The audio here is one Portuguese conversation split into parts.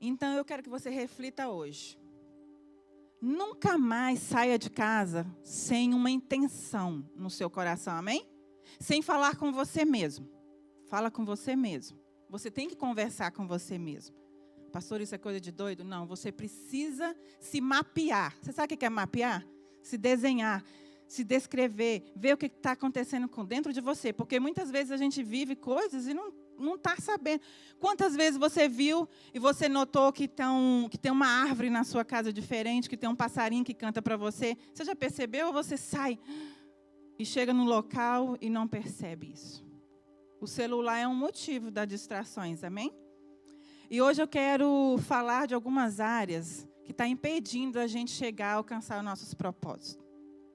Então, eu quero que você reflita hoje. Nunca mais saia de casa sem uma intenção no seu coração, amém? Sem falar com você mesmo. Fala com você mesmo. Você tem que conversar com você mesmo. Pastor, isso é coisa de doido? Não, você precisa se mapear. Você sabe o que é mapear? Se desenhar, se descrever, ver o que está acontecendo dentro de você. Porque muitas vezes a gente vive coisas e não está sabendo. Quantas vezes você viu e você notou que tem uma árvore na sua casa diferente, que tem um passarinho que canta para você? Você já percebeu ou você sai e chega no local e não percebe isso? O celular é um motivo das distrações, amém? E hoje eu quero falar de algumas áreas que estão impedindo a gente chegar a alcançar os nossos propósitos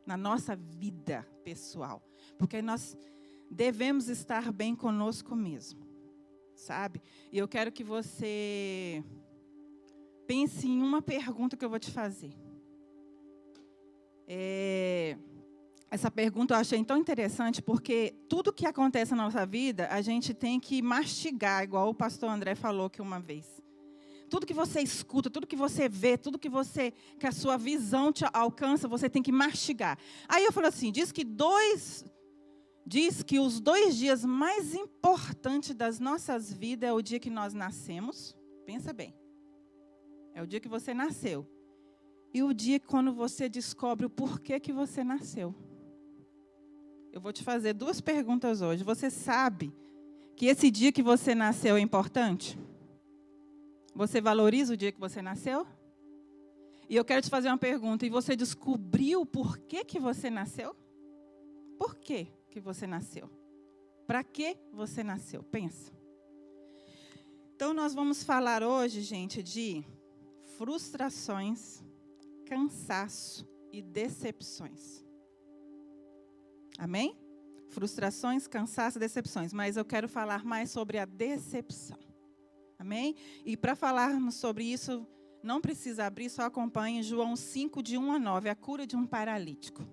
na nossa vida pessoal. Porque nós devemos estar bem conosco mesmo, sabe? E eu quero que você pense em uma pergunta que eu vou te fazer. Essa pergunta eu achei tão interessante, porque tudo que acontece na nossa vida, a gente tem que mastigar, igual o pastor André falou aqui uma vez. Tudo que você escuta, tudo que você vê, tudo que a sua visão te alcança, você tem que mastigar. Aí eu falo assim, diz que os 2 dias mais importantes das nossas vidas é o dia que nós nascemos. Pensa bem. É o dia que você nasceu. E o dia quando você descobre o porquê que você nasceu. Eu vou te fazer 2 perguntas hoje. Você sabe que esse dia que você nasceu é importante? Você valoriza o dia que você nasceu? E eu quero te fazer uma pergunta. E você descobriu por que que você nasceu? Por que que você nasceu? Para que você nasceu? Pensa. Então, nós vamos falar hoje, gente, de frustrações, cansaço e decepções. Amém? Frustrações, cansaço e decepções. Mas eu quero falar mais sobre a decepção. Amém? E para falarmos sobre isso, não precisa abrir, só acompanhe João 5, de 1 a 9, a cura de um paralítico.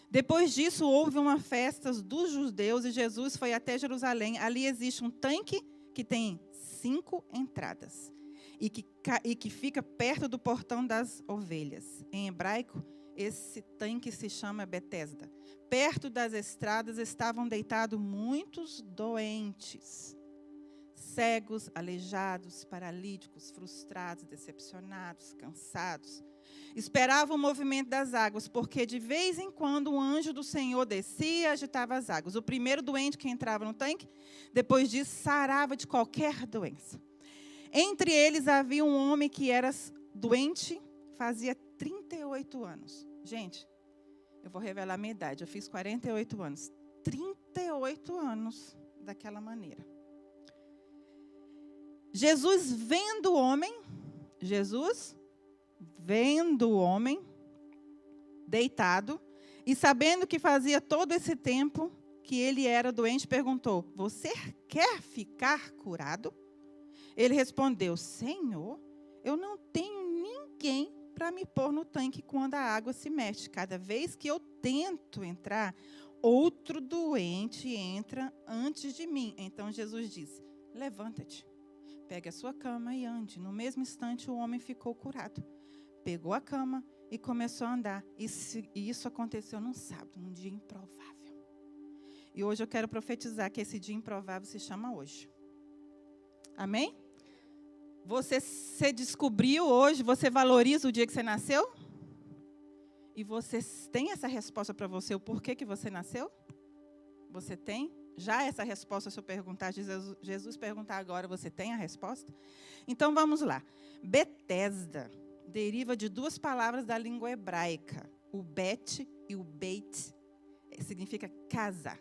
Depois disso, houve uma festa dos judeus e Jesus foi até Jerusalém. Ali existe um tanque que tem 5 entradas e que fica perto do portão das ovelhas. Em hebraico, esse tanque se chama Betesda. Perto das estradas estavam deitados muitos doentes. Cegos, aleijados, paralíticos, frustrados, decepcionados, cansados. Esperavam o movimento das águas, porque de vez em quando um anjo do Senhor descia e agitava as águas. O primeiro doente que entrava no tanque, depois disso, sarava de qualquer doença. Entre eles havia um homem que era doente, fazia 38 anos. Gente, eu vou revelar a minha idade, eu fiz 48 anos. 38 anos daquela maneira. Jesus vendo o homem deitado e sabendo que fazia todo esse tempo que ele era doente, perguntou: você quer ficar curado? Ele respondeu: Senhor, eu não tenho ninguém para me pôr no tanque quando a água se mexe. Cada vez que eu tento entrar, outro doente entra antes de mim. Então Jesus disse: levanta-te. Pegue a sua cama e ande. No mesmo instante, o homem ficou curado. Pegou a cama e começou a andar. E isso aconteceu num sábado, num dia improvável. E hoje eu quero profetizar que esse dia improvável se chama hoje. Amém? Você se descobriu hoje, você valoriza o dia que você nasceu? E você tem essa resposta para você, o porquê que você nasceu? Você tem? Já essa resposta, se eu perguntar, Jesus perguntar agora, você tem a resposta? Então, vamos lá. Betesda deriva de 2 palavras da língua hebraica. O bet e o beit significa casa.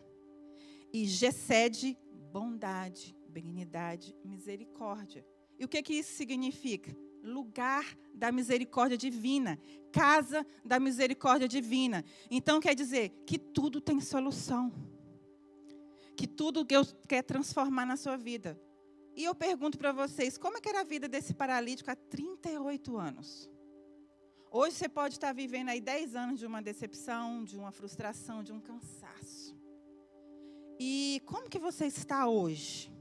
E gesed, bondade, benignidade, misericórdia. E o que isso significa? Lugar da misericórdia divina. Casa da misericórdia divina. Então, quer dizer que tudo tem solução. Que tudo Deus quer transformar na sua vida. E eu pergunto para vocês, como é que era a vida desse paralítico há 38 anos? Hoje você pode estar vivendo aí 10 anos de uma decepção, de uma frustração, de um cansaço. E como que você está hoje?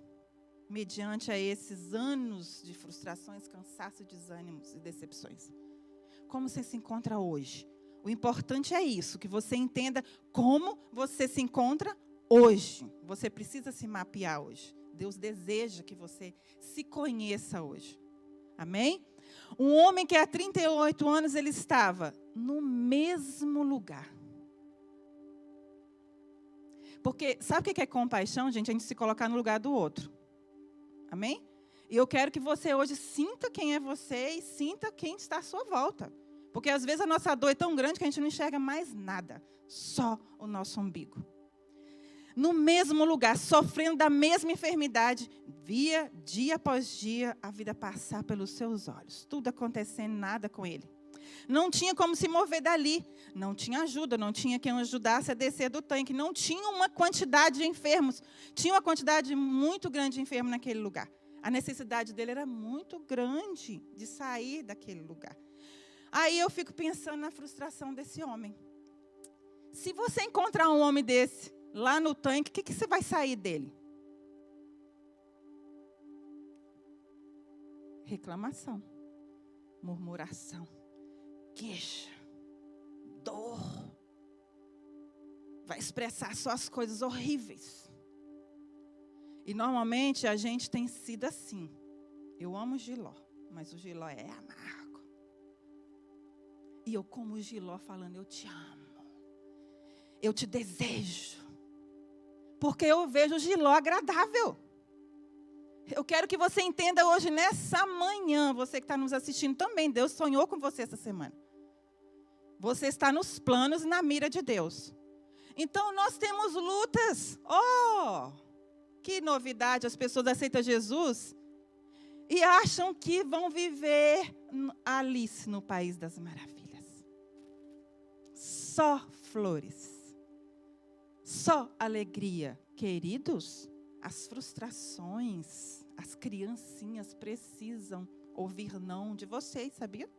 mediante a esses anos de frustrações, cansaço, desânimos e decepções. Como você se encontra hoje? O importante é isso, que você entenda como você se encontra hoje. Você precisa se mapear hoje. Deus deseja que você se conheça hoje. Amém? Um homem que há 38 anos ele estava no mesmo lugar. Porque sabe o que é compaixão, gente? A gente se colocar no lugar do outro. Amém? E eu quero que você hoje sinta quem é você e sinta quem está à sua volta. Porque às vezes a nossa dor é tão grande que a gente não enxerga mais nada. Só o nosso umbigo. No mesmo lugar, sofrendo da mesma enfermidade, via dia após dia a vida passar pelos seus olhos. Tudo acontecendo, nada com ele. Não tinha como se mover dali. Não tinha ajuda, não tinha quem o ajudasse a descer do tanque. Não tinha uma quantidade de enfermos. Tinha uma quantidade muito grande de enfermos naquele lugar. A necessidade dele era muito grande de sair daquele lugar. Aí eu fico pensando na frustração desse homem. Se você encontrar um homem desse lá no tanque, o que você vai sair dele? Reclamação, murmuração, queixa, dor. Vai expressar só as coisas horríveis. E normalmente a gente tem sido assim. Eu amo Giló, mas o Giló é amargo. E eu como o Giló falando, eu te amo. Eu te desejo. Porque eu vejo o Giló agradável. Eu quero que você entenda hoje, nessa manhã, você que está nos assistindo também, Deus sonhou com você essa semana. Você está nos planos e na mira de Deus. Então, nós temos lutas. Oh, que novidade, as pessoas aceitam Jesus e acham que vão viver Alice no País das Maravilhas. Só flores. Só alegria. Queridos, as frustrações, as criancinhas precisam ouvir não de vocês, sabia?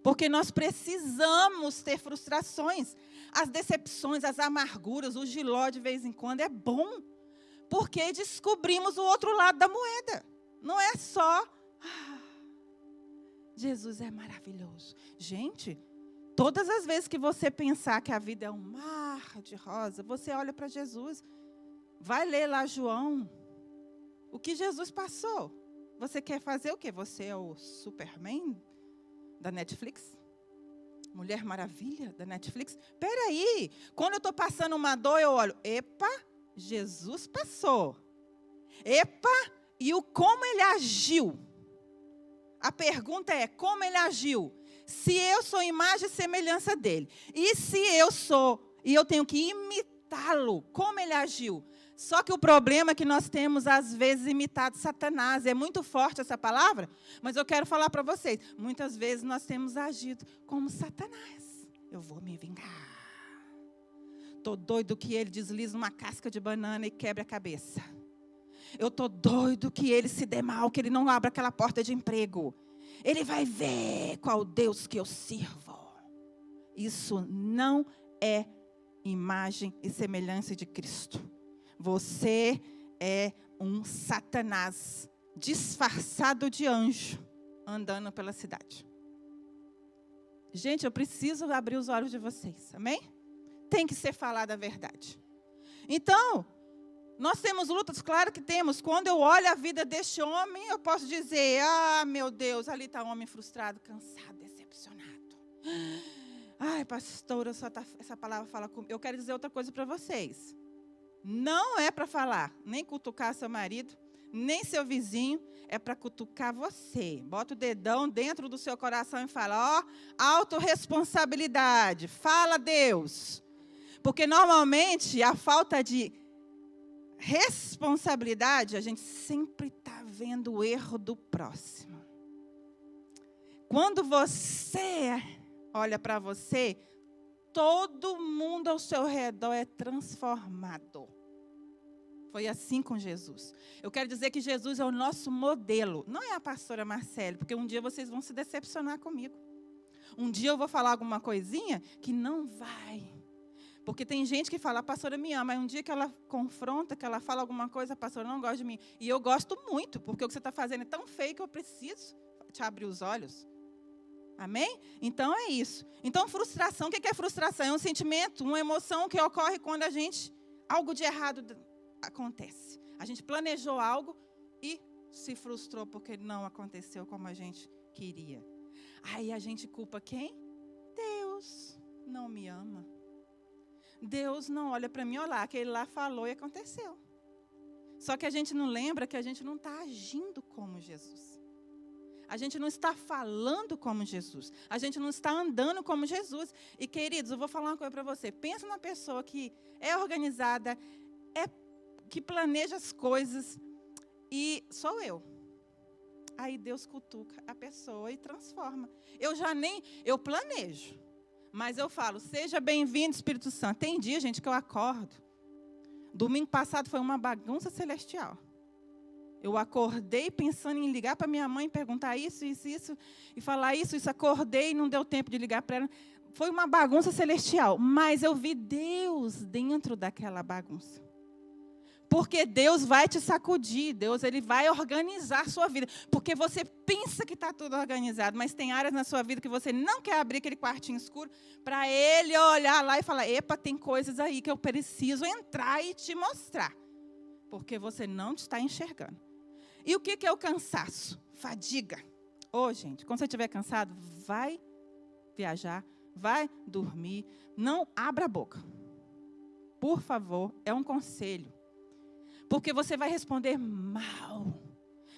Porque nós precisamos ter frustrações. As decepções, as amarguras, o Giló de vez em quando é bom. Porque descobrimos o outro lado da moeda. Não é só, Jesus é maravilhoso. Gente, todas as vezes que você pensar que a vida é um mar de rosa, você olha para Jesus. Vai ler lá João. O que Jesus passou. Você quer fazer o quê? Você é o Superman da Netflix? Mulher Maravilha da Netflix? Peraí, quando eu estou passando uma dor, eu olho, epa, Jesus passou. Epa, e o como ele agiu? A pergunta é, como ele agiu? Se eu sou imagem e semelhança dele, e se eu sou, e eu tenho que imitá-lo, como ele agiu? Só que o problema é que nós temos, às vezes, imitado Satanás. É muito forte essa palavra, mas eu quero falar para vocês. Muitas vezes nós temos agido como Satanás. Eu vou me vingar. Estou doido que ele deslize uma casca de banana e quebre a cabeça. Eu estou doido que ele se dê mal, que ele não abra aquela porta de emprego. Ele vai ver qual Deus que eu sirvo. Isso não é imagem e semelhança de Cristo. Você é um Satanás disfarçado de anjo, andando pela cidade. Gente, eu preciso abrir os olhos de vocês, amém? Tem que ser falada a verdade. Então, nós temos lutas, claro que temos. Quando eu olho a vida deste homem, eu posso dizer, meu Deus, ali está um homem frustrado, cansado, decepcionado. Ai, pastora, essa palavra fala comigo. Eu quero dizer outra coisa para vocês. Não é para falar, nem cutucar seu marido, nem seu vizinho, é para cutucar você. Bota o dedão dentro do seu coração e fala, autorresponsabilidade, fala Deus. Porque normalmente a falta de responsabilidade, a gente sempre está vendo o erro do próximo. Quando você olha para você, todo mundo ao seu redor é transformado. Foi assim com Jesus. Eu quero dizer que Jesus é o nosso modelo. Não é a pastora Marcele, porque um dia vocês vão se decepcionar comigo. Um dia eu vou falar alguma coisinha que não vai. Porque tem gente que fala, a pastora me ama, mas um dia que ela confronta, que ela fala alguma coisa, a pastora não gosta de mim. E eu gosto muito, porque o que você está fazendo é tão feio que eu preciso te abrir os olhos. Amém? Então é isso. Então frustração, o que é frustração? É um sentimento, uma emoção que ocorre quando algo de errado acontece. A gente planejou algo e se frustrou porque não aconteceu como a gente queria. Aí a gente culpa quem? Deus não me ama. Deus não olha para mim, olha lá, aquele lá falou e aconteceu. Só que a gente não lembra que a gente não está agindo como Jesus. A gente não está falando como Jesus. A gente não está andando como Jesus. E, queridos, eu vou falar uma coisa para você. Pensa na pessoa que é organizada, que planeja as coisas, e sou eu. Aí Deus cutuca a pessoa e transforma. Eu planejo, mas eu falo, seja bem-vindo, Espírito Santo. Tem dia, gente, que eu acordo. Domingo passado foi uma bagunça celestial. Eu acordei pensando em ligar para minha mãe, perguntar isso, e falar isso. Acordei e não deu tempo de ligar para ela. Foi uma bagunça celestial, mas eu vi Deus dentro daquela bagunça. Porque Deus vai te sacudir, Deus ele vai organizar a sua vida. Porque você pensa que está tudo organizado, mas tem áreas na sua vida que você não quer abrir aquele quartinho escuro para Ele olhar lá e falar, epa, tem coisas aí que eu preciso entrar e te mostrar. Porque você não está enxergando. E o que é o cansaço? Fadiga. Gente, quando você estiver cansado, vai viajar, vai dormir, não abra a boca. Por favor, é um conselho. Porque você vai responder mal.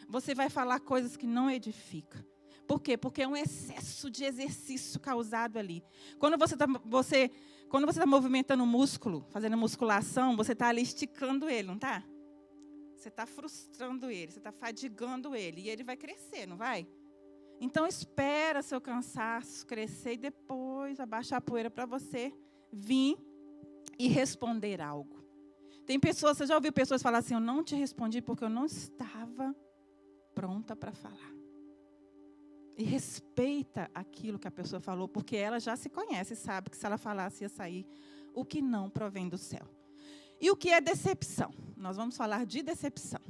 Você vai falar coisas que não edificam. Por quê? Porque é um excesso de exercício causado ali. Quando você está movimentando o músculo, fazendo musculação, você está ali esticando ele, não está? Você está frustrando ele, você está fadigando ele. E ele vai crescer, não vai? Então espera seu cansaço crescer e depois abaixar a poeira para você vir e responder algo. Tem pessoas, você já ouviu pessoas falar assim, eu não te respondi porque eu não estava pronta para falar. E respeita aquilo que a pessoa falou, porque ela já se conhece e sabe que se ela falasse ia sair o que não provém do céu. E o que é decepção? Nós vamos falar de decepção.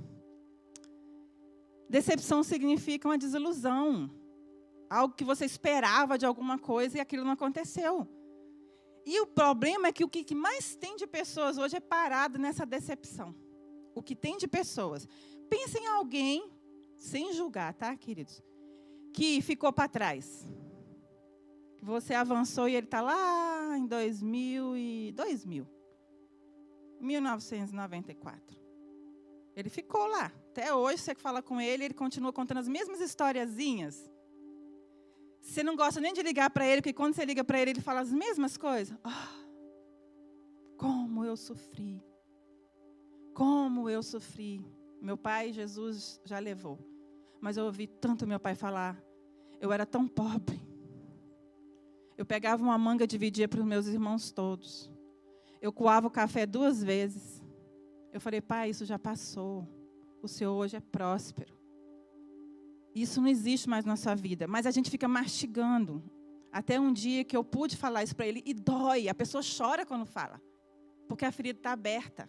Decepção significa uma desilusão. Algo que você esperava de alguma coisa e aquilo não aconteceu. E o problema é que o que mais tem de pessoas hoje é parado nessa decepção. O que tem de pessoas. Pensa em alguém, sem julgar, tá, queridos? Que ficou para trás. Você avançou e ele está lá em 1994. Ele ficou lá. Até hoje, você que fala com ele, ele continua contando as mesmas historiazinhas. Você não gosta nem de ligar para ele, porque quando você liga para ele, ele fala as mesmas coisas. Como eu sofri. Como eu sofri. Meu pai, Jesus, já levou. Mas eu ouvi tanto meu pai falar. Eu era tão pobre. Eu pegava uma manga e dividia para os meus irmãos todos. Eu coava o café 2 vezes. Eu falei, pai, isso já passou. O Senhor hoje é próspero. Isso não existe mais na sua vida. Mas a gente fica mastigando. Até um dia que eu pude falar isso para ele. E dói. A pessoa chora quando fala. Porque a ferida está aberta.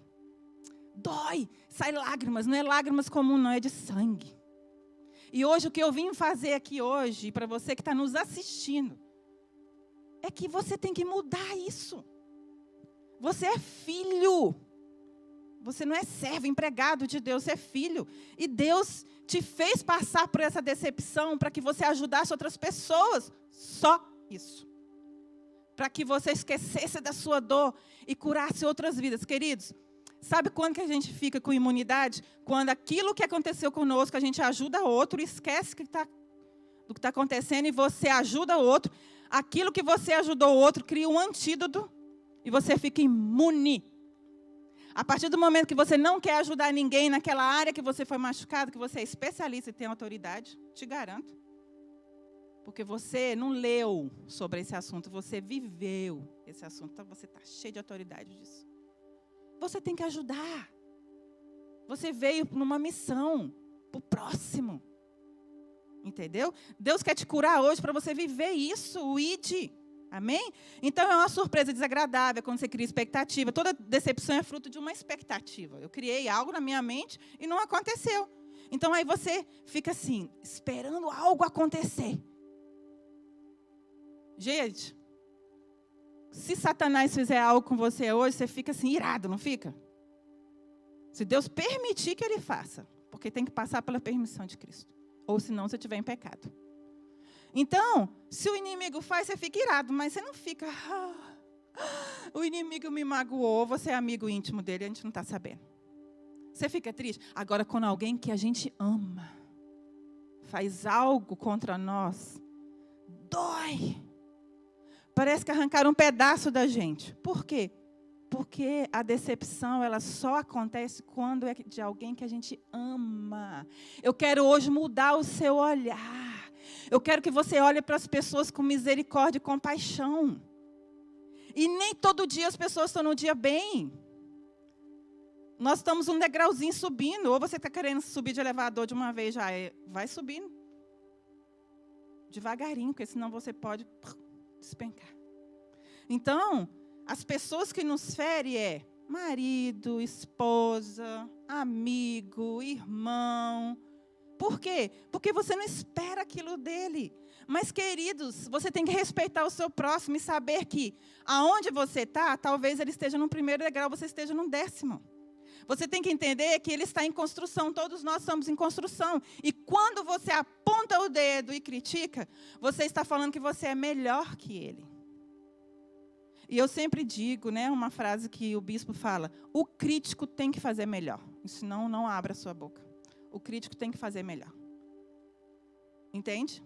Dói. Sai lágrimas. Não é lágrimas comuns, não. É de sangue. E hoje, o que eu vim fazer aqui hoje, para você que está nos assistindo, é que você tem que mudar isso. Você é filho. Você não é servo, empregado de Deus, você é filho. E Deus te fez passar por essa decepção para que você ajudasse outras pessoas. Só isso. Para que você esquecesse da sua dor e curasse outras vidas. Queridos, sabe quando que a gente fica com imunidade? Quando aquilo que aconteceu conosco, a gente ajuda outro, esquece do que está acontecendo e você ajuda o outro. Aquilo que você ajudou o outro cria um antídoto e você fica imune. A partir do momento que você não quer ajudar ninguém naquela área que você foi machucado, que você é especialista e tem autoridade, te garanto. Porque você não leu sobre esse assunto, você viveu esse assunto. Então você está cheio de autoridade disso. Você tem que ajudar. Você veio numa missão, para o próximo. Entendeu? Deus quer te curar hoje para você viver isso, o ID. Amém? Então, é uma surpresa desagradável quando você cria expectativa. Toda decepção é fruto de uma expectativa. Eu criei algo na minha mente e não aconteceu. Então, aí você fica assim, esperando algo acontecer. Gente, se Satanás fizer algo com você hoje, você fica assim, irado, não fica? Se Deus permitir que ele faça, porque tem que passar pela permissão de Cristo. Ou senão você estiver em pecado. Então, se o inimigo faz, você fica irado, mas você não fica, o inimigo me magoou, você é amigo íntimo dele, a gente não está sabendo. Você fica triste. Agora, quando alguém que a gente ama faz algo contra nós, dói. Parece que arrancaram um pedaço da gente. Por quê? Porque a decepção, ela só acontece quando é de alguém que a gente ama. Eu quero hoje mudar o seu olhar. Eu quero que você olhe para as pessoas com misericórdia e compaixão. E nem todo dia as pessoas estão no dia bem. Nós estamos um degrauzinho subindo. Ou você está querendo subir de elevador de uma vez, vai subindo. Devagarinho, porque senão você pode despencar. Então, as pessoas que nos ferem é marido, esposa, amigo, irmão. Por quê? Porque você não espera aquilo dele. Mas, queridos, você tem que respeitar o seu próximo e saber que aonde você está, talvez ele esteja no primeiro degrau, você esteja no 10º. Você tem que entender que ele está em construção, todos nós estamos em construção. E quando você aponta o dedo e critica, você está falando que você é melhor que ele. E eu sempre digo, né, uma frase que o bispo fala, o crítico tem que fazer melhor, senão não abra a sua boca. O crítico tem que fazer melhor. Entende?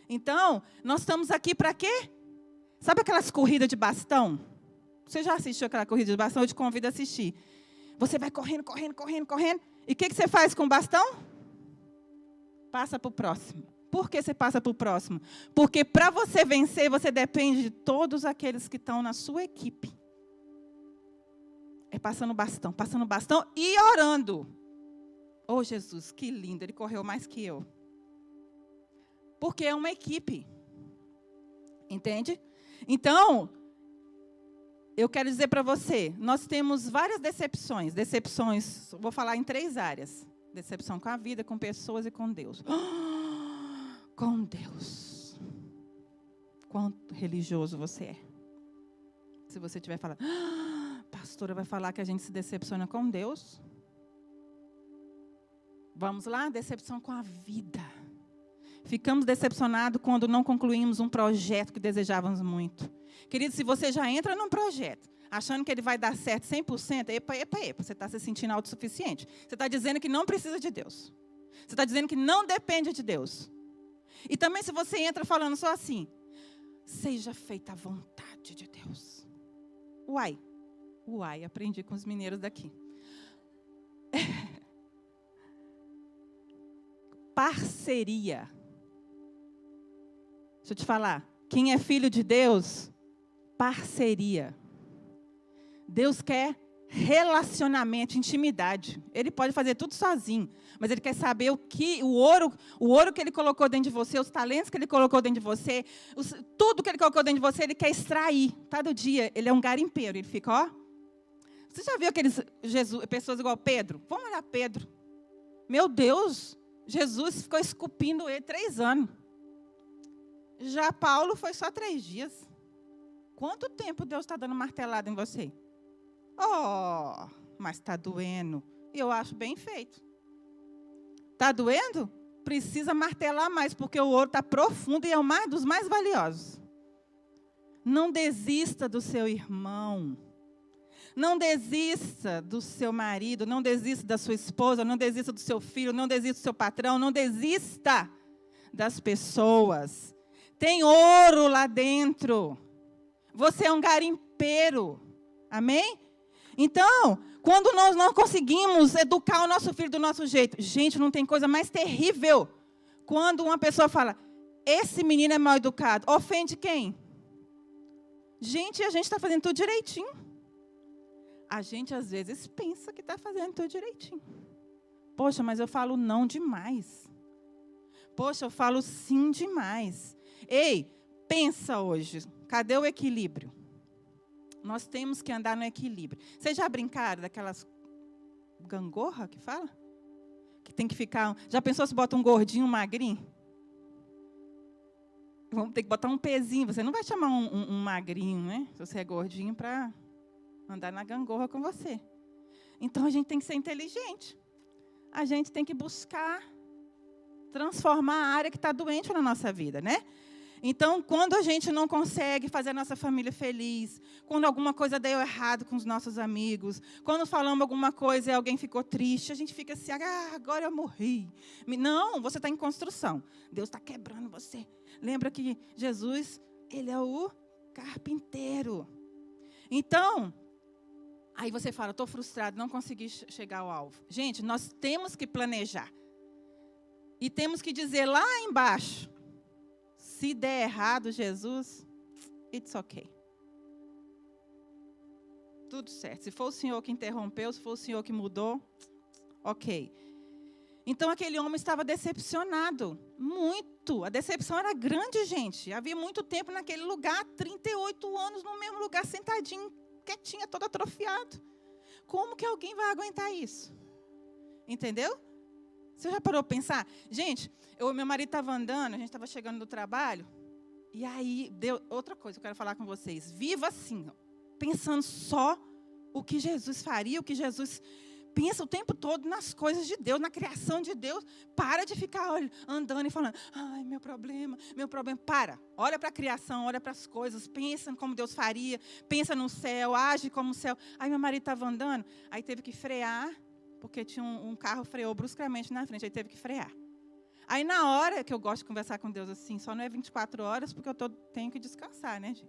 Então, nós estamos aqui para quê? Sabe aquelas corridas de bastão? Você já assistiu aquela corrida de bastão? Eu te convido a assistir. Você vai correndo, correndo, correndo, correndo. E o que você faz com o bastão? Passa para o próximo. Por que você passa para o próximo? Porque para você vencer, você depende de todos aqueles que estão na sua equipe. É passando bastão e orando. Oh, Jesus, que lindo, ele correu mais que eu. Porque é uma equipe. Entende? Então, eu quero dizer para você, nós temos várias decepções. Decepções, vou falar em 3 áreas. Decepção com a vida, com pessoas e com Deus. Com Deus. Quanto religioso você é. Se você estiver falando, pastora vai falar que a gente se decepciona com Deus. Vamos lá? Decepção com a vida. Ficamos decepcionados quando não concluímos um projeto que desejávamos muito. Querido, se você já entra num projeto, achando que ele vai dar certo 100%, epa, você está se sentindo autossuficiente. Você está dizendo que não precisa de Deus. Você está dizendo que não depende de Deus. E também se você entra falando só assim, seja feita a vontade de Deus. Uai, aprendi com os mineiros daqui. Parceria. Deixa eu te falar, quem é filho de Deus, parceria. Deus quer relacionamento, intimidade. Ele pode fazer tudo sozinho, mas ele quer saber o ouro que ele colocou dentro de você, os talentos que ele colocou dentro de você, tudo que ele colocou dentro de você, ele quer extrair. Todo dia, ele é um garimpeiro, ele fica, ó. Você já viu aqueles pessoas igual Pedro? Vamos olhar Pedro. Meu Deus, Jesus ficou esculpindo ele 3 anos. Já Paulo foi só 3 dias. Quanto tempo Deus está dando martelada em você? Oh, mas está doendo. E eu acho bem feito. Está doendo? Precisa martelar mais, porque o ouro está profundo e é dos mais valiosos. Não desista do seu irmão. Não desista do seu marido, não desista da sua esposa, não desista do seu filho, não desista do seu patrão, não desista das pessoas. Tem ouro lá dentro. Você é um garimpeiro. Amém? Então, quando nós não conseguimos educar o nosso filho do nosso jeito, gente, não tem coisa mais terrível. Quando uma pessoa fala, esse menino é mal educado, ofende quem? Gente, a gente está fazendo tudo direitinho. A gente, às vezes, pensa que está fazendo tudo direitinho. Poxa, mas eu falo não demais. Poxa, eu falo sim demais. Ei, pensa hoje, cadê o equilíbrio? Nós temos que andar no equilíbrio. Vocês já brincaram daquelas gangorra que fala? Que tem que ficar... Já pensou se bota um gordinho, um magrinho? Vamos ter que botar um pezinho. Você não vai chamar um magrinho, né? Se você é gordinho, para andar na gangorra com você. Então, a gente tem que ser inteligente. A gente tem que buscar transformar a área que está doente na nossa vida, né? Então, quando a gente não consegue fazer a nossa família feliz, quando alguma coisa deu errado com os nossos amigos, quando falamos alguma coisa e alguém ficou triste, a gente fica assim, agora eu morri. Não, você está em construção. Deus está quebrando você. Lembra que Jesus, Ele é o carpinteiro. Então, aí você fala, estou frustrado, não consegui chegar ao alvo. Gente, nós temos que planejar. E temos que dizer lá embaixo, se der errado, Jesus, it's okay. Tudo certo. Se for o Senhor que interrompeu, se for o Senhor que mudou, ok. Então, aquele homem estava decepcionado, muito. A decepção era grande, gente. Havia muito tempo naquele lugar, 38 anos no mesmo lugar, sentadinho, quietinho, todo atrofiado. Como que alguém vai aguentar isso? Entendeu? Você já parou para pensar? Gente, meu marido estava andando, a gente estava chegando do trabalho, e aí, deu outra coisa que eu quero falar com vocês. Viva assim, ó, pensando só o que Jesus faria, o que Jesus pensa o tempo todo nas coisas de Deus, na criação de Deus. Para de ficar andando e falando, ai, meu problema. Para, olha para a criação, olha para as coisas, pensa como Deus faria, pensa no céu, age como o céu. Aí meu marido estava andando, aí teve que frear, porque tinha um carro freou bruscamente na frente, aí teve que frear. Aí na hora que eu gosto de conversar com Deus assim, só não é 24 horas, porque eu tenho que descansar, né, gente?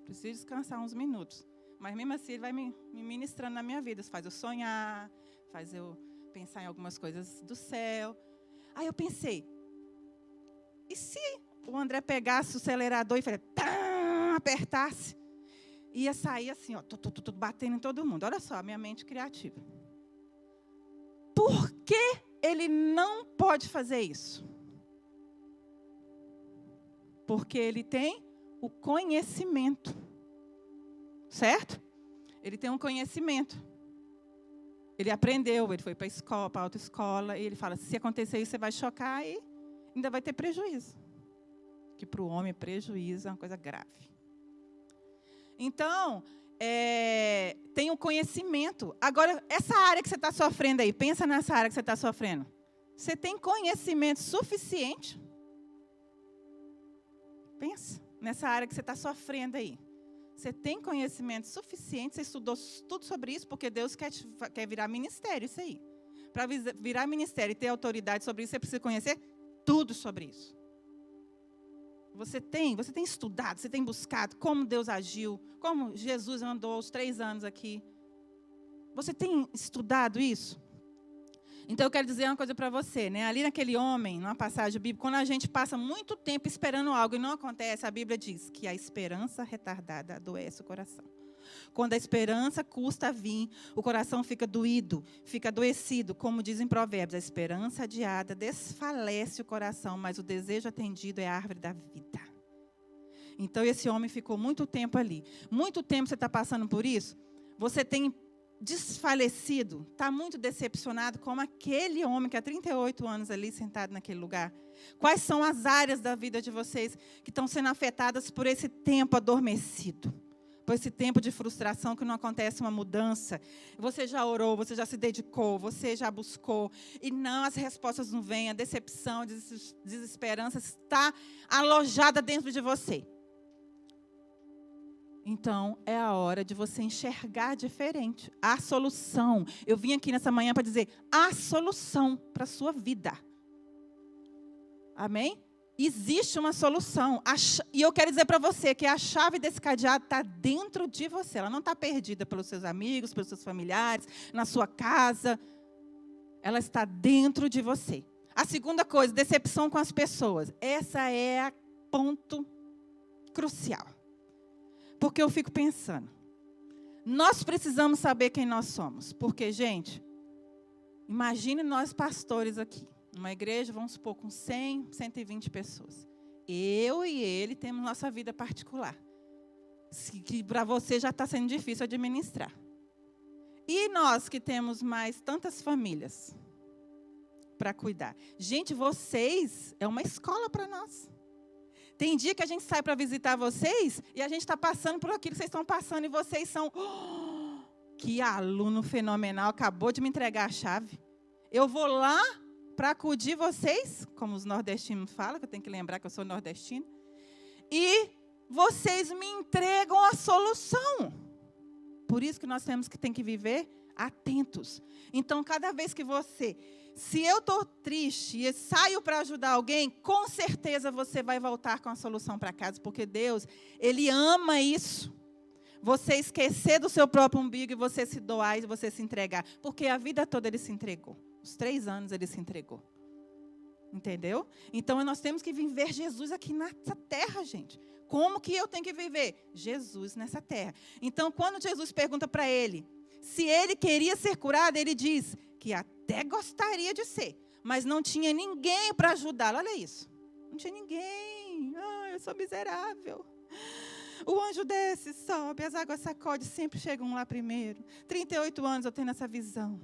Preciso descansar uns minutos. Mas mesmo assim, Ele vai me ministrando na minha vida. Isso faz eu sonhar, faz eu pensar em algumas coisas do céu. Aí eu pensei, e se o André pegasse o acelerador e apertasse? Ia sair assim, ó, batendo em todo mundo. Olha só, a minha mente criativa. Por que ele não pode fazer isso? Porque ele tem o conhecimento. Certo? Ele tem um conhecimento. Ele aprendeu, ele foi para a escola, para a autoescola, e ele fala, se acontecer isso, você vai chocar e ainda vai ter prejuízo. Que para o homem prejuízo é uma coisa grave. Então, tem um conhecimento. Agora, essa área que você está sofrendo aí, pensa nessa área que você está sofrendo. Você tem conhecimento suficiente? Pensa nessa área que você está sofrendo aí. Você tem conhecimento suficiente, você estudou tudo sobre isso, porque Deus quer virar ministério, isso aí. Para virar ministério e ter autoridade sobre isso, você precisa conhecer tudo sobre isso. Você tem estudado, você tem buscado como Deus agiu, como Jesus andou os 3 anos aqui. Você tem estudado isso? Então, eu quero dizer uma coisa para você, né? Ali naquele homem, numa passagem bíblica, quando a gente passa muito tempo esperando algo e não acontece, a Bíblia diz que a esperança retardada adoece o coração. Quando a esperança custa a vir, o coração fica doído, fica adoecido, como diz em Provérbios, a esperança adiada desfalece o coração, mas o desejo atendido é a árvore da vida. Então, esse homem ficou muito tempo ali. Muito tempo você está passando por isso? Você tem desfalecido, está muito decepcionado como aquele homem que há 38 anos ali sentado naquele lugar. Quais são as áreas da vida de vocês que estão sendo afetadas por esse tempo adormecido? Por esse tempo de frustração que não acontece uma mudança. Você já orou, você já se dedicou, você já buscou, e não, as respostas não vêm, a decepção, a desesperança está alojada dentro de você. Então, é a hora de você enxergar diferente. A solução. Eu vim aqui nessa manhã para dizer a solução para a sua vida. Amém? Existe uma solução. E eu quero dizer para você que a chave desse cadeado está dentro de você. Ela não está perdida pelos seus amigos, pelos seus familiares, na sua casa. Ela está dentro de você. A segunda coisa, decepção com as pessoas. Essa é o ponto crucial. Porque eu fico pensando, nós precisamos saber quem nós somos. Porque, gente, imagine nós pastores aqui, numa igreja, vamos supor, com 100, 120 pessoas. Eu e ele temos nossa vida particular, que para você já está sendo difícil administrar. E nós que temos mais tantas famílias para cuidar. Gente, vocês é uma escola para nós. Tem dia que a gente sai para visitar vocês e a gente está passando por aquilo que vocês estão passando e vocês são... que aluno fenomenal, acabou de me entregar a chave. Eu vou lá para acudir vocês, como os nordestinos falam, que eu tenho que lembrar que eu sou nordestino, e vocês me entregam a solução. Por isso que nós tem que viver atentos. Então, cada vez que se eu estou triste e saio para ajudar alguém, com certeza você vai voltar com a solução para casa, porque Deus, Ele ama isso. Você esquecer do seu próprio umbigo e você se doar e você se entregar. Porque a vida toda Ele se entregou. Os 3 anos Ele se entregou. Entendeu? Então, nós temos que viver Jesus aqui nessa terra, gente. Como que eu tenho que viver? Jesus nessa terra. Então, quando Jesus pergunta para ele se ele queria ser curado, ele diz que até gostaria de ser, mas não tinha ninguém para ajudá-lo. Olha isso. Não tinha ninguém. Eu sou miserável. O anjo desce, sobe, as águas sacodem, sempre chegam lá primeiro. 38 anos eu tenho essa visão.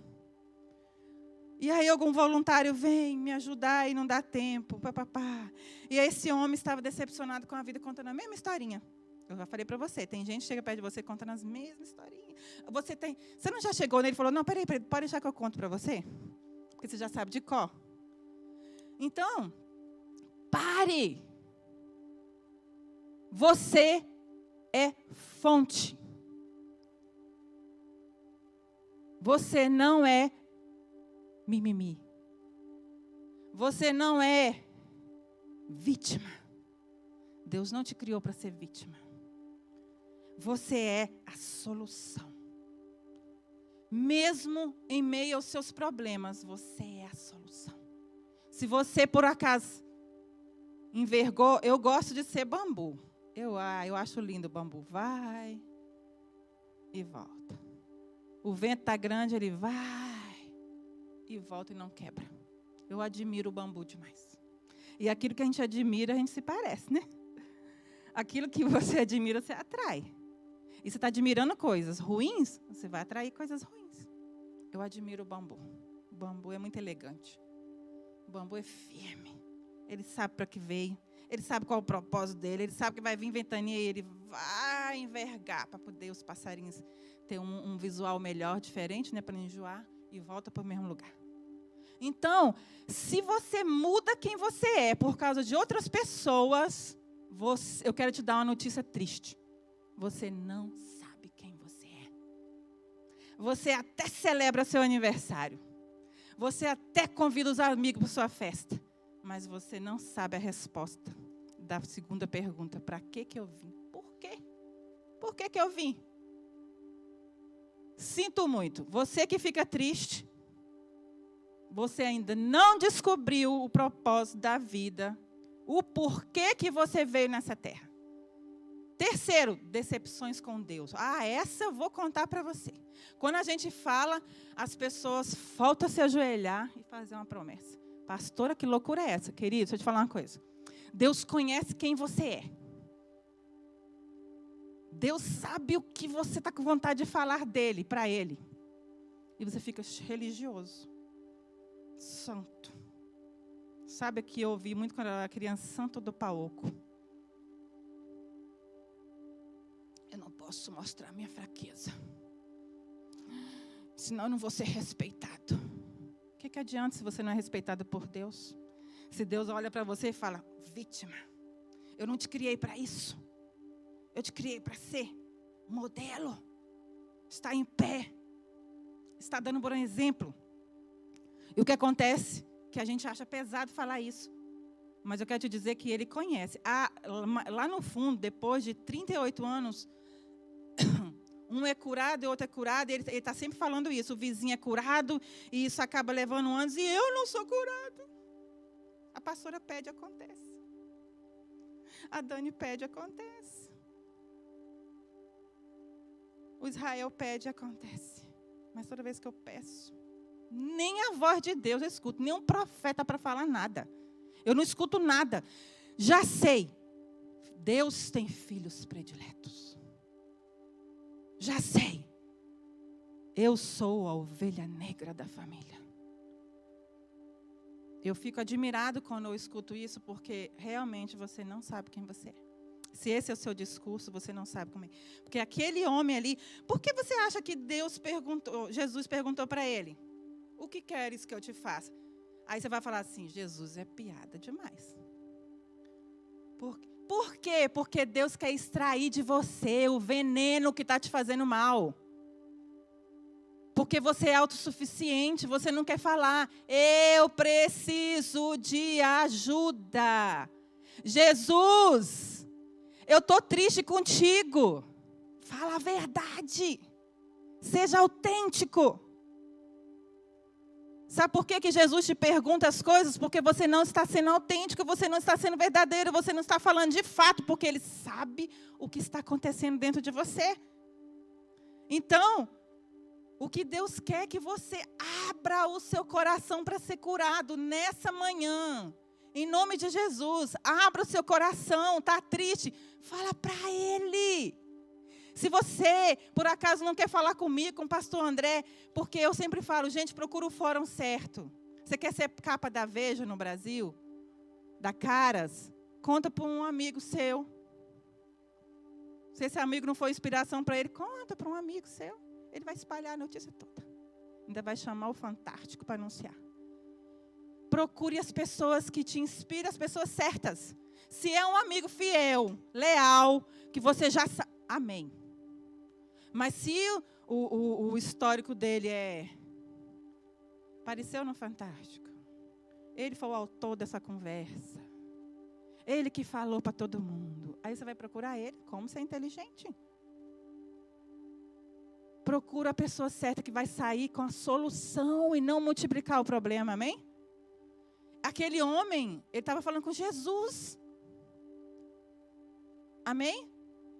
E aí algum voluntário vem me ajudar e não dá tempo. E esse homem estava decepcionado com a vida, contando a mesma historinha. Eu já falei para você, tem gente que chega perto de você contando as mesmas historinhas. Você não já chegou nele e falou, não, peraí, pode deixar que eu conto para você? Porque você já sabe de cor. Então, pare. Você é fonte. Você não é mimimi. Você não é vítima. Deus não te criou para ser vítima. Você é a solução. Mesmo em meio aos seus problemas, você é a solução. Se você, por acaso, envergou, eu gosto de ser bambu. Eu acho lindo o bambu. Vai e volta. O vento está grande, ele vai e volta e não quebra. Eu admiro o bambu demais. E aquilo que a gente admira, a gente se parece, né? Aquilo que você admira, você atrai. E você está admirando coisas ruins, você vai atrair coisas ruins. Eu admiro o bambu. O bambu é muito elegante. O bambu é firme. Ele sabe para que veio. Ele sabe qual é o propósito dele. Ele sabe que vai vir ventania e ele vai envergar para poder os passarinhos ter um visual melhor, diferente, né, para não enjoar, e volta para o mesmo lugar. Então, se você muda quem você é por causa de outras pessoas, eu quero te dar uma notícia triste. Você não sabe quem você é. Você até celebra seu aniversário. Você até convida os amigos para sua festa. Mas você não sabe a resposta da segunda pergunta. Para que eu vim? Por quê? Por que eu vim? Sinto muito. Você que fica triste, você ainda não descobriu o propósito da vida, o porquê que você veio nessa terra. Terceiro, decepções com Deus. Essa eu vou contar para você. Quando a gente fala, as pessoas faltam se ajoelhar e fazer uma promessa. Pastora, que loucura é essa? Querido, deixa eu te falar uma coisa. Deus conhece quem você é. Deus sabe o que você está com vontade de falar dele, para ele. E você fica religioso. Santo. Sabe que eu ouvi muito quando eu era criança? Santo do Paoco. Eu não posso mostrar minha fraqueza. Senão eu não vou ser respeitado. O que adianta se você não é respeitado por Deus? Se Deus olha para você e fala, vítima, eu não te criei para isso. Eu te criei para ser modelo. Está em pé. Está dando um bom exemplo. E o que acontece? Que a gente acha pesado falar isso. Mas eu quero te dizer que Ele conhece. Lá no fundo, depois de 38 anos, um é curado e outro é curado. Ele está sempre falando isso. O vizinho é curado e isso acaba levando anos. E eu não sou curado. A pastora pede, acontece. A Dani pede, acontece. O Israel pede, acontece. Mas toda vez que eu peço, nem a voz de Deus eu escuto. Nem um profeta para falar nada. Eu não escuto nada. Já sei, Deus tem filhos prediletos. Já sei, eu sou a ovelha negra da família. Eu fico admirado quando eu escuto isso, porque realmente você não sabe quem você é. Se esse é o seu discurso, você não sabe como é. Porque aquele homem ali, por que você acha que Jesus perguntou para ele? O que queres que eu te faça? Aí você vai falar assim, Jesus, é piada demais. Por quê? Porque Deus quer extrair de você o veneno que está te fazendo mal. Porque você é autossuficiente, você não quer falar. Eu preciso de ajuda. Jesus, eu estou triste contigo. Fala a verdade. Seja autêntico. Sabe por que Jesus te pergunta as coisas? Porque você não está sendo autêntico, você não está sendo verdadeiro, você não está falando de fato, porque Ele sabe o que está acontecendo dentro de você. Então, o que Deus quer é que você abra o seu coração para ser curado nessa manhã. Em nome de Jesus, abra o seu coração, está triste, fala para Ele. Se você, por acaso, não quer falar comigo, com o pastor André, porque eu sempre falo, gente, procura o fórum certo. Você quer ser capa da Veja no Brasil? Da Caras? Conta para um amigo seu. Se esse amigo não for inspiração para ele, conta para um amigo seu. Ele vai espalhar a notícia toda. Ainda vai chamar o Fantástico para anunciar. Procure as pessoas que te inspiram, as pessoas certas. Se é um amigo fiel, leal, que você já sabe. Amém. Mas se o histórico dele apareceu no Fantástico. Ele foi o autor dessa conversa. Ele que falou para todo mundo. Aí você vai procurar ele. Como ser inteligente? Procura a pessoa certa que vai sair com a solução e não multiplicar o problema, amém? Aquele homem, ele estava falando com Jesus. Amém?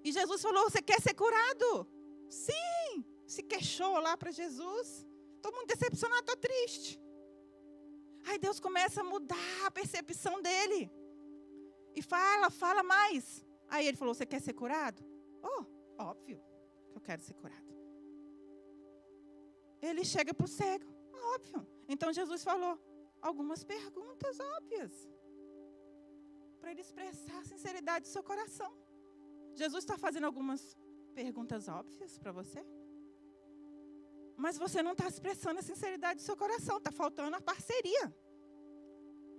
E Jesus falou, você quer ser curado? Sim. Se queixou lá para Jesus. Estou muito decepcionado, estou triste. Aí Deus começa a mudar a percepção dele. E fala mais. Aí ele falou, você quer ser curado? Oh, óbvio que eu quero ser curado. Ele chega para o cego, óbvio. Então Jesus falou algumas perguntas óbvias. Para ele expressar a sinceridade do seu coração. Jesus está fazendo algumas perguntas óbvias para você. Mas você não está expressando a sinceridade do seu coração. Está faltando a parceria.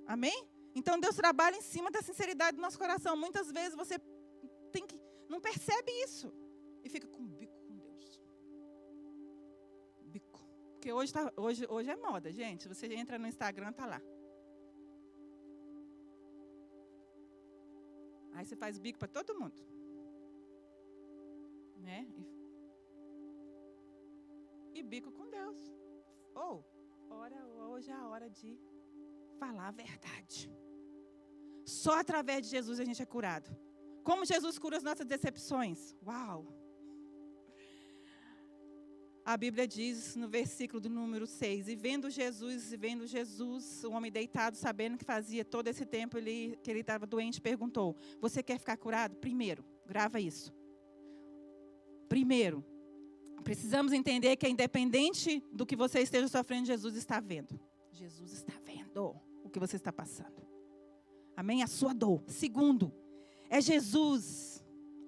Amém? Então Deus trabalha em cima da sinceridade do nosso coração. Muitas vezes você não percebe isso. E fica com o bico com Deus. Bico. Porque hoje é moda, gente. Você entra no Instagram, está lá. Aí você faz bico para todo mundo. Né? E bico com Deus. Hoje é a hora de falar a verdade. Só através de Jesus a gente é curado. Como Jesus cura as nossas decepções? Uau! A Bíblia diz no versículo do número 6, e vendo Jesus, o homem deitado, sabendo que fazia todo esse tempo que ele estava doente, perguntou, você quer ficar curado? Primeiro, grava isso. Primeiro, precisamos entender que independente do que você esteja sofrendo, Jesus está vendo. Jesus está vendo o que você está passando. Amém? A sua dor. Segundo, é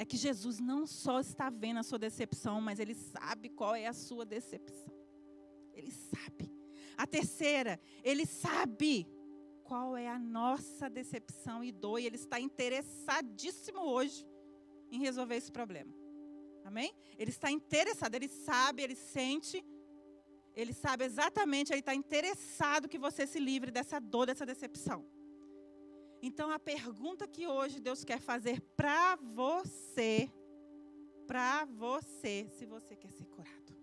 que Jesus não só está vendo a sua decepção, mas Ele sabe qual é a sua decepção. Ele sabe. A terceira, Ele sabe qual é a nossa decepção e dor. E Ele está interessadíssimo hoje em resolver esse problema. Amém? Ele está interessado, Ele sabe, Ele sente. Ele sabe exatamente, Ele está interessado que você se livre dessa dor, dessa decepção. Então, a pergunta que hoje Deus quer fazer para você, se você quer ser curado.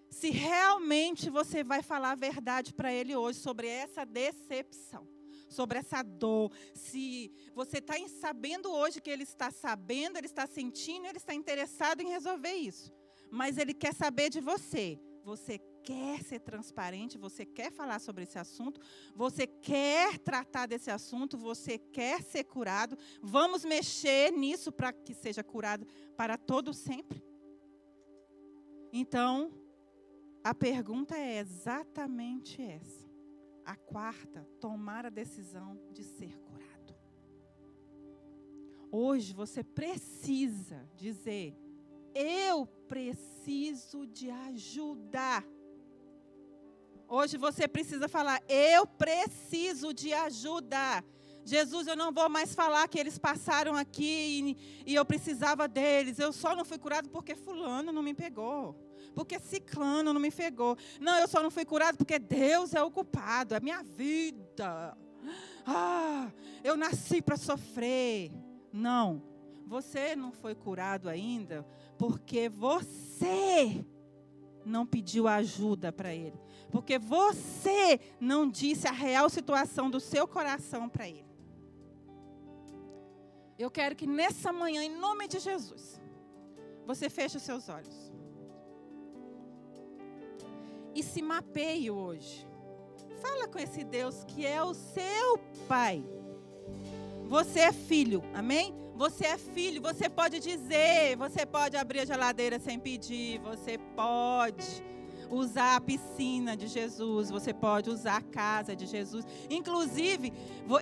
Se realmente você vai falar a verdade para Ele hoje sobre essa decepção, sobre essa dor, se você está sabendo hoje que Ele está sabendo, Ele está sentindo, Ele está interessado em resolver isso. Mas Ele quer saber de você. Você quer ser transparente, você quer falar sobre esse assunto, você quer tratar desse assunto, você quer ser curado, vamos mexer nisso para que seja curado para todo sempre? Então, a pergunta é exatamente essa. A quarta, tomar a decisão de ser curado. Hoje você precisa dizer: eu preciso de ajuda. Hoje você precisa falar: eu preciso de ajuda. Jesus, eu não vou mais falar que eles passaram aqui e eu precisava deles. Eu só não fui curado porque fulano não me pegou. Porque ciclano não me pegou. Não, eu só não fui curado porque Deus é o culpado. É minha vida. Eu nasci para sofrer. Não. Você não foi curado ainda porque você não pediu ajuda para Ele. Porque você não disse a real situação do seu coração para Ele. Eu quero que nessa manhã, em nome de Jesus, você feche os seus olhos. E se mapeie hoje. Fala com esse Deus que é o seu Pai. Você é filho, amém? Você é filho, você pode dizer, você pode abrir a geladeira sem pedir, você pode usar a piscina de Jesus, você pode usar a casa de Jesus. Inclusive,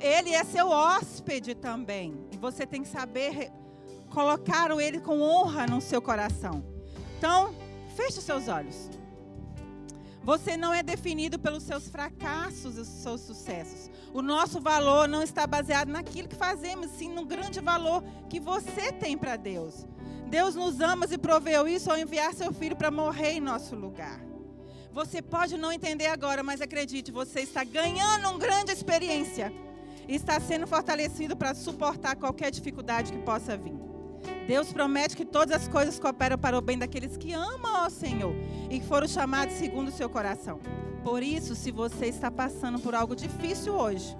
Ele é seu hóspede também. E você tem que saber colocar Ele com honra no seu coração. Então, feche os seus olhos. Você não é definido pelos seus fracassos e os seus sucessos. O nosso valor não está baseado naquilo que fazemos, sim no grande valor que você tem para Deus. Deus nos ama e proveu isso ao enviar seu Filho para morrer em nosso lugar. Você pode não entender agora, mas acredite, você está ganhando uma grande experiência. E está sendo fortalecido para suportar qualquer dificuldade que possa vir. Deus promete que todas as coisas cooperam para o bem daqueles que amam ao Senhor e que foram chamados segundo o seu coração. Por isso, se você está passando por algo difícil hoje,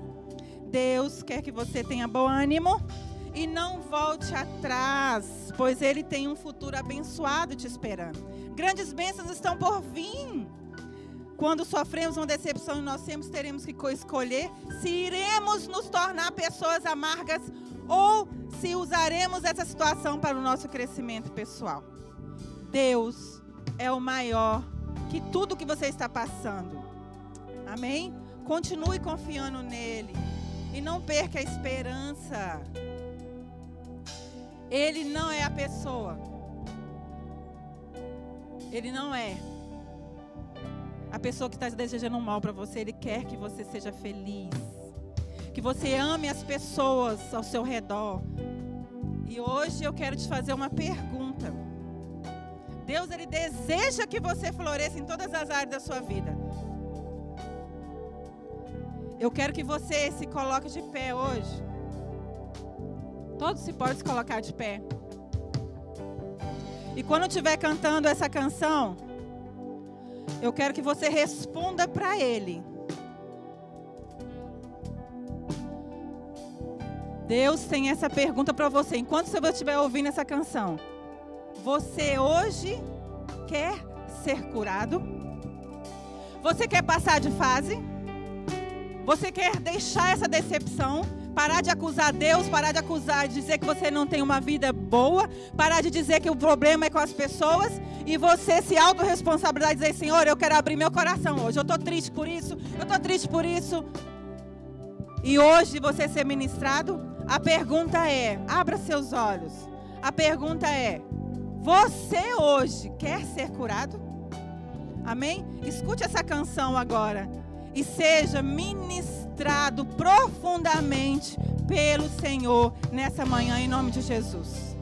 Deus quer que você tenha bom ânimo e não volte atrás, pois Ele tem um futuro abençoado te esperando. Grandes bênçãos estão por vir. Quando sofremos uma decepção, nós sempre teremos que escolher se iremos nos tornar pessoas amargas ou se usaremos essa situação para o nosso crescimento pessoal. Deus é o maior que tudo que você está passando. Amém? Continue confiando nele e não perca a esperança. Ele não é a pessoa. Ele não é a pessoa que está desejando um mal para você. Ele quer que você seja feliz. Que você ame as pessoas ao seu redor. E hoje eu quero te fazer uma pergunta. Deus, Ele deseja que você floresça em todas as áreas da sua vida. Eu quero que você se coloque de pé hoje. Todos se podem se colocar de pé. E quando estiver cantando essa canção, eu quero que você responda para Ele. Deus tem essa pergunta para você. Enquanto você estiver ouvindo essa canção, você hoje quer ser curado? Você quer passar de fase? Você quer deixar essa decepção? Parar de acusar Deus, parar de acusar, de dizer que você não tem uma vida boa, parar de dizer que o problema é com as pessoas e você se autorresponsabilizar e dizer: Senhor, eu quero abrir meu coração hoje. Eu estou triste por isso, eu estou triste por isso. E hoje você ser ministrado, a pergunta é, abra seus olhos. A pergunta é, você hoje quer ser curado? Amém? Escute essa canção agora e seja ministrado profundamente pelo Senhor nessa manhã, em nome de Jesus.